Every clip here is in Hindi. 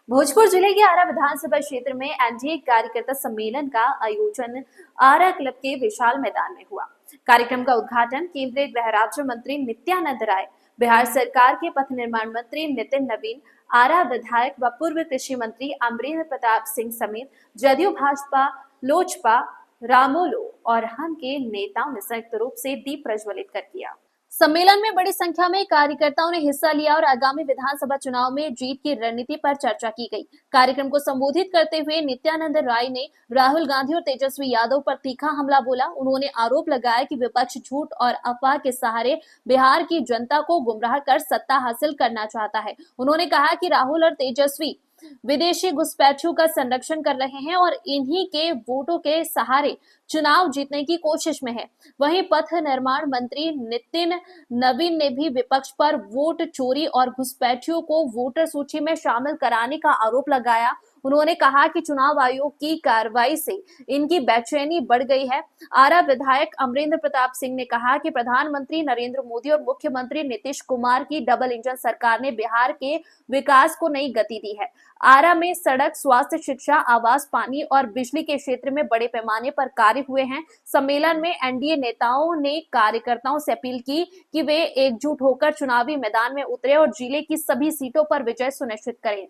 भोजपुर जिले के आरा विधानसभा क्षेत्र में एनडीए कार्यकर्ता सम्मेलन का आयोजन आरा क्लब के विशाल मैदान में हुआ। कार्यक्रम का उद्घाटन केंद्रीय गृह राज्य मंत्री नित्यानंद राय, बिहार सरकार के पथ निर्माण मंत्री नितिन नवीन, आरा विधायक व पूर्व कृषि मंत्री अमरेंद्र प्रताप सिंह समेत जदयू, भाजपा, लोजपा, रामोलो और हम के नेताओं ने संयुक्त रूप से दीप प्रज्वलित कर किया। सम्मेलन में बड़ी संख्या में कार्यकर्ताओं ने हिस्सा लिया और आगामी विधानसभा चुनाव में जीत की रणनीति पर चर्चा की गई। कार्यक्रम को संबोधित करते हुए नित्यानंद राय ने राहुल गांधी और तेजस्वी यादव पर तीखा हमला बोला। उन्होंने आरोप लगाया कि विपक्ष झूठ और अफवाह के सहारे बिहार की जनता को गुमराह कर सत्ता हासिल करना चाहता है। उन्होंने कहा कि राहुल और तेजस्वी विदेशी घुसपैठियों का संरक्षण कर रहे हैं और इन्हीं के वोटों के सहारे चुनाव जीतने की कोशिश में है। वहीं पथ निर्माण मंत्री नितिन नवीन ने भी विपक्ष पर वोट चोरी और घुसपैठियों को वोटर सूची में शामिल कराने का आरोप लगाया। उन्होंने कहा कि चुनाव आयोग की कार्रवाई से इनकी बेचैनी बढ़ गई है। आरा विधायक अमरेंद्र प्रताप सिंह ने कहा कि प्रधानमंत्री नरेंद्र मोदी और मुख्यमंत्री नीतीश कुमार की डबल इंजन सरकार ने बिहार के विकास को नई गति दी है। आरा में सड़क, स्वास्थ्य, शिक्षा, आवास, पानी और बिजली के क्षेत्र में बड़े पैमाने पर कार्य हुए हैं। सम्मेलन में एनडीए नेताओं ने कार्यकर्ताओं से अपील की कि वे एकजुट होकर चुनावी मैदान में उतरे और जिले की सभी सीटों पर विजय सुनिश्चित करें।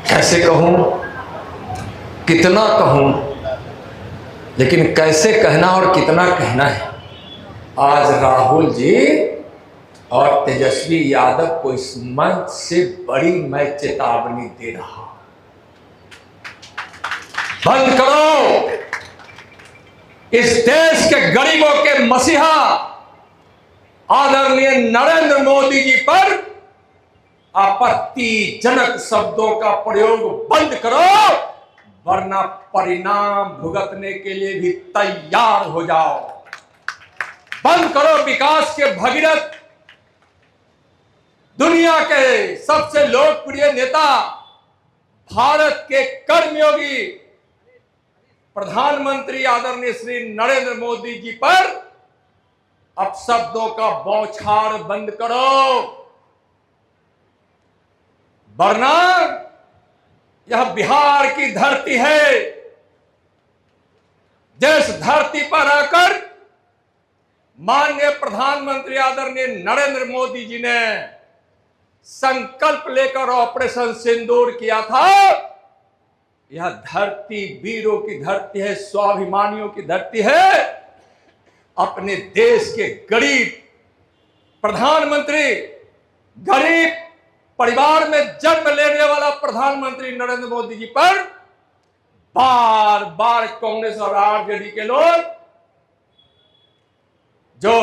कैसे कहूं, कितना कहूं, लेकिन कैसे कहना और कितना कहना है। आज राहुल जी और तेजस्वी यादव को इस मंच से बड़ी मैं चेतावनी दे रहा हूं। बंद करो इस देश के गरीबों के मसीहा आदरणीय नरेंद्र मोदी जी पर आपत्तिजनक शब्दों का प्रयोग बंद करो, वरना परिणाम भुगतने के लिए भी तैयार हो जाओ। बंद करो विकास के भगीरथ, दुनिया के सबसे लोकप्रिय नेता, भारत के कर्मयोगी प्रधानमंत्री आदरणीय श्री नरेंद्र मोदी जी पर अपशब्दों का बौछार बंद करो, वरना यह बिहार की धरती है। जिस धरती पर आकर माननीय प्रधानमंत्री आदरणीय नरेंद्र मोदी जी ने संकल्प लेकर ऑपरेशन सिंदूर किया था, यह धरती वीरों की धरती है, स्वाभिमानियों की धरती है। अपने देश के गरीब प्रधानमंत्री, गरीब परिवार में जन्म लेने वाला प्रधानमंत्री नरेंद्र मोदी जी पर बार बार कांग्रेस और आरजेडी के लोग जो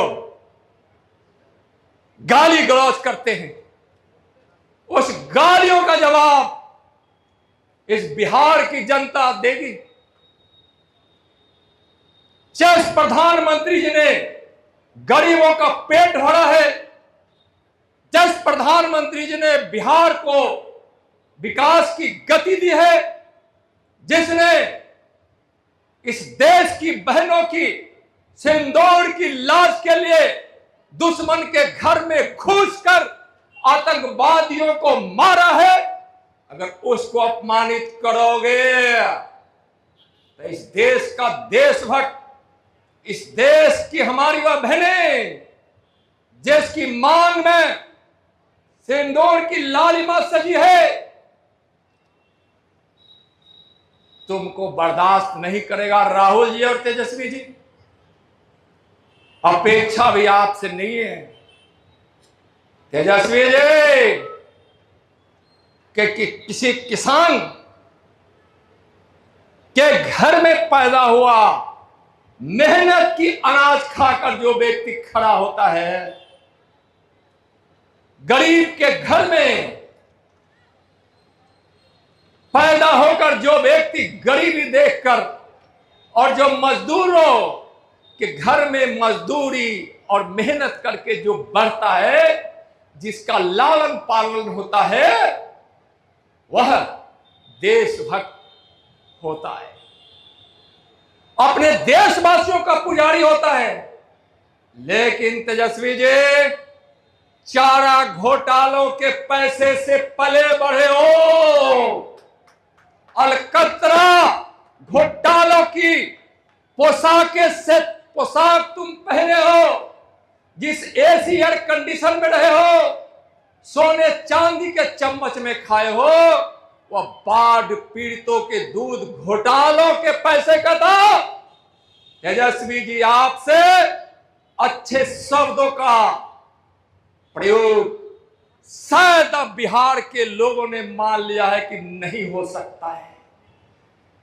गाली गलौज करते हैं, उस गालियों का जवाब इस बिहार की जनता देगी। जिस प्रधानमंत्री जी ने गरीबों का पेट भरा है, जिस प्रधानमंत्री जी ने बिहार को विकास की गति दी है, जिसने इस देश की बहनों की सिंदूर की लाश के लिए दुश्मन के घर में घुसकर आतंकवादियों को मारा है, अगर उसको अपमानित करोगे तो इस देश का देशभक्त, इस देश की हमारी वह बहनें जिसकी मांग में सिंदूर की लालिमा सजी है, तुमको बर्दाश्त नहीं करेगा राहुल जी और तेजस्वी जी। अपेक्षा भी आपसे नहीं है तेजस्वी जी कि किसी किसान के घर में पैदा हुआ मेहनत की अनाज खाकर जो व्यक्ति खड़ा होता है, गरीब के घर में पैदा होकर जो व्यक्ति गरीबी देखकर और जो मजदूरों के घर में मजदूरी और मेहनत करके जो बढ़ता है, जिसका लालन पालन होता है, वह देशभक्त होता है, अपने देशवासियों का पुजारी होता है। लेकिन तेजस्वी जी चारा घोटालों के पैसे से पले बढ़े हो, अलकतरा घोटालों की पोशाक तुम पहने हो, जिस एसी एयर कंडीशन में रहे हो, सोने चांदी के चम्मच में खाए हो, वह बाढ़ पीड़ितों के दूध घोटालों के पैसे का था। तेजस्वी जी, आपसे अच्छे शब्दों का प्रयोग शायद अब बिहार के लोगों ने मान लिया है कि नहीं हो सकता है।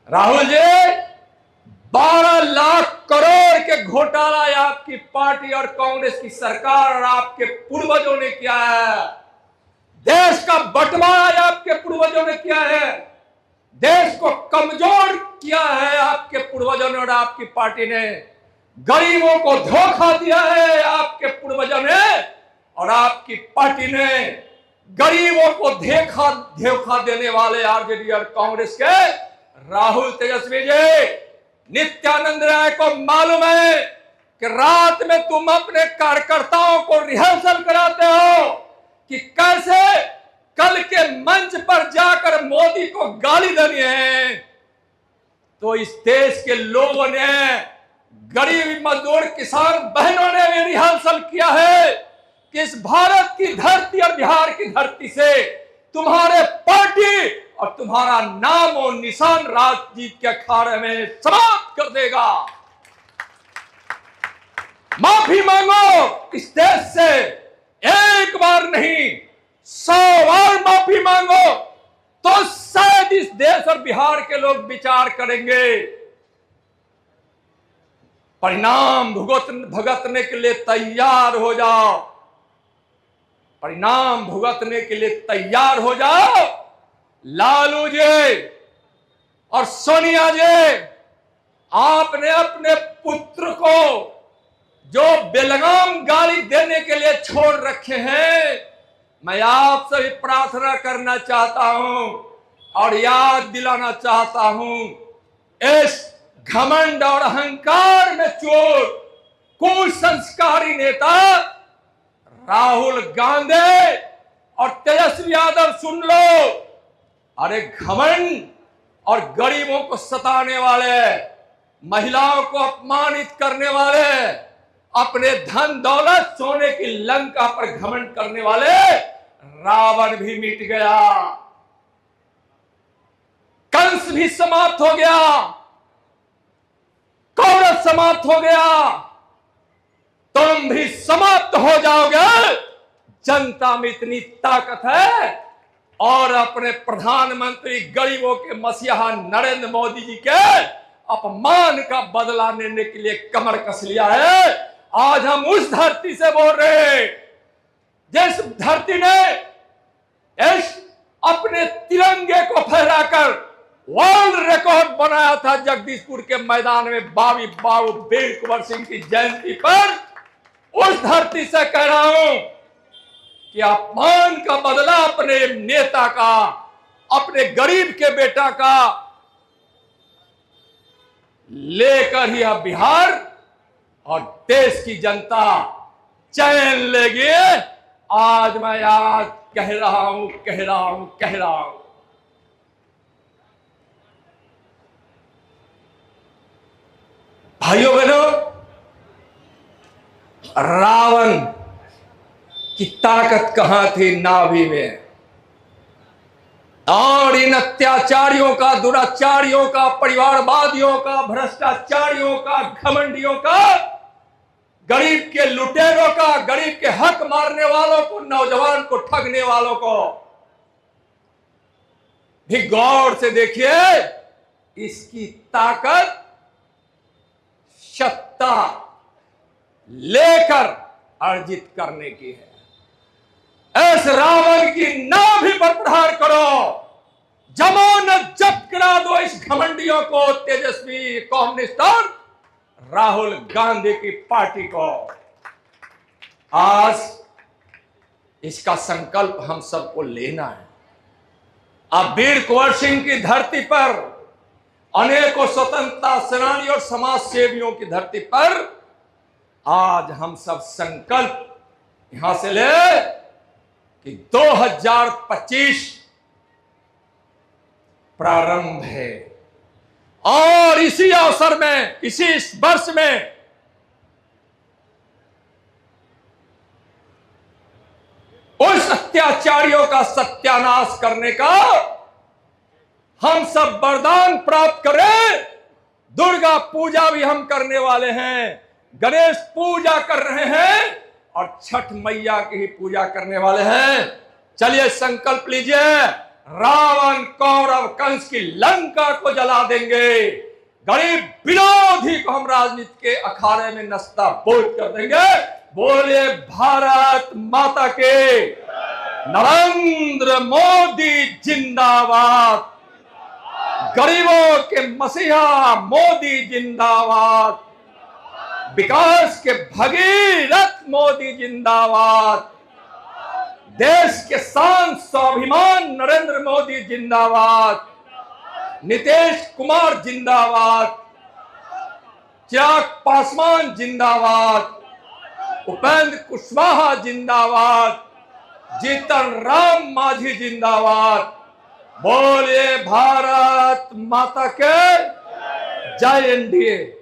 राहुल जी, 12 लाख करोड़ के घोटाला आपकी पार्टी और कांग्रेस की सरकार और आपके पूर्वजों ने किया है। देश का बंटवारा आपके पूर्वजों ने किया है। देश को कमजोर किया है आपके पूर्वजों ने और आपकी पार्टी ने। गरीबों को धोखा दिया है आपके पूर्वजों ने और आपकी पार्टी ने। गरीबों को धोखा देने वाले आरजेडी और कांग्रेस के राहुल तेजस्वी जी, नित्यानंद राय को मालूम है कि रात में तुम अपने कार्यकर्ताओं को रिहर्सल कराते हो कि कैसे कल के मंच पर जाकर मोदी को गाली देनी है। तो इस देश के लोगों ने, गरीब मजदूर किसान बहनों ने भी रिहर्सल किया है कि इस भारत की धरती और बिहार की धरती से तुम्हारे पार्टी और तुम्हारा नाम और निशान राजनीति के अखाड़े में समाप्त कर देगा। माफी मांगो इस देश से, एक बार नहीं 100 बार माफी मांगो तो शायद इस देश और बिहार के लोग विचार करेंगे। परिणाम भुगतने के लिए तैयार हो जाओ, परिणाम भुगतने के लिए तैयार हो जाओ। लालू जी और सोनिया जी, आपने अपने पुत्र को जो बेलगाम गाली देने के लिए छोड़ रखे हैं, मैं आपसे भी प्रार्थना करना चाहता हूं और याद दिलाना चाहता हूं, इस घमंड और अहंकार में चोर कुसंस्कारी नेता राहुल गांधी और तेजस्वी यादव, सुन लो। अरे घमंड और गरीबों को सताने वाले, महिलाओं को अपमानित करने वाले, अपने धन दौलत सोने की लंका पर घमंड करने वाले रावण भी मिट गया, कंस भी समाप्त हो गया, कौरव समाप्त हो गया, तुम भी समाप्त हो जाओगे। जनता में इतनी ताकत है और अपने प्रधानमंत्री गरीबों के मसीहा नरेंद्र मोदी जी के अपमान का बदला लेने के लिए कमर कस लिया है। आज हम उस धरती से बोल रहे हैं जिस धरती ने इस अपने तिरंगे को फहराकर वर्ल्ड रिकॉर्ड बनाया था जगदीशपुर के मैदान में बाबू वीर कुंवर सिंह की जयंती पर। उस धरती से कह रहा हूं कि अपमान का बदला अपने नेता का, अपने गरीब के बेटा का लेकर ही अब बिहार और देश की जनता चैन लेगी। आज मैं आज कह रहा हूं। भाइयों बहनों, रावण की ताकत कहां थी नाभि में, और इन अत्याचारियों का, दुराचारियों का, परिवारवादियों का, भ्रष्टाचारियों का, घमंडियों का, गरीब के लुटेरों का, गरीब के हक मारने वालों को, नौजवान को ठगने वालों को भी गौर से देखिए। इसकी ताकत सत्ता लेकर अर्जित करने की है। इस रावण की नाभि पर प्रहार करो, जमानत जब्त करा दो इस घमंडियों को, तेजस्वी, कम्युनिस्ट और राहुल गांधी की पार्टी को। आज इसका संकल्प हम सबको लेना है। अब वीर कुंवर सिंह की धरती पर, अनेकों स्वतंत्रता सेनानी और समाज सेवियों की धरती पर आज हम सब संकल्प यहां से ले कि 2025 प्रारंभ है और इसी अवसर में, इसी वर्ष में उस अत्याचारियों का सत्यानाश करने का हम सब वरदान प्राप्त करें। दुर्गा पूजा भी हम करने वाले हैं, गणेश पूजा कर रहे हैं और छठ मैया की ही पूजा करने वाले हैं। चलिए संकल्प लीजिए, रावण कौरव कंस की लंका को जला देंगे, गरीब विरोधी को हम राजनीति के अखाड़े में नस्ता बोध कर देंगे। बोलिए भारत माता के, नरेंद्र मोदी जिंदाबाद, गरीबों के मसीहा मोदी जिंदाबाद, विकास के भगीरथ मोदी जिंदाबाद, देश के शान स्वाभिमान नरेंद्र मोदी जिंदाबाद, नीतीश कुमार जिंदाबाद, चिराग पासवान जिंदाबाद, उपेंद्र कुशवाहा जिंदाबाद, जीतन राम मांझी जिंदाबाद। बोलिए भारत माता के जय। एनडीए।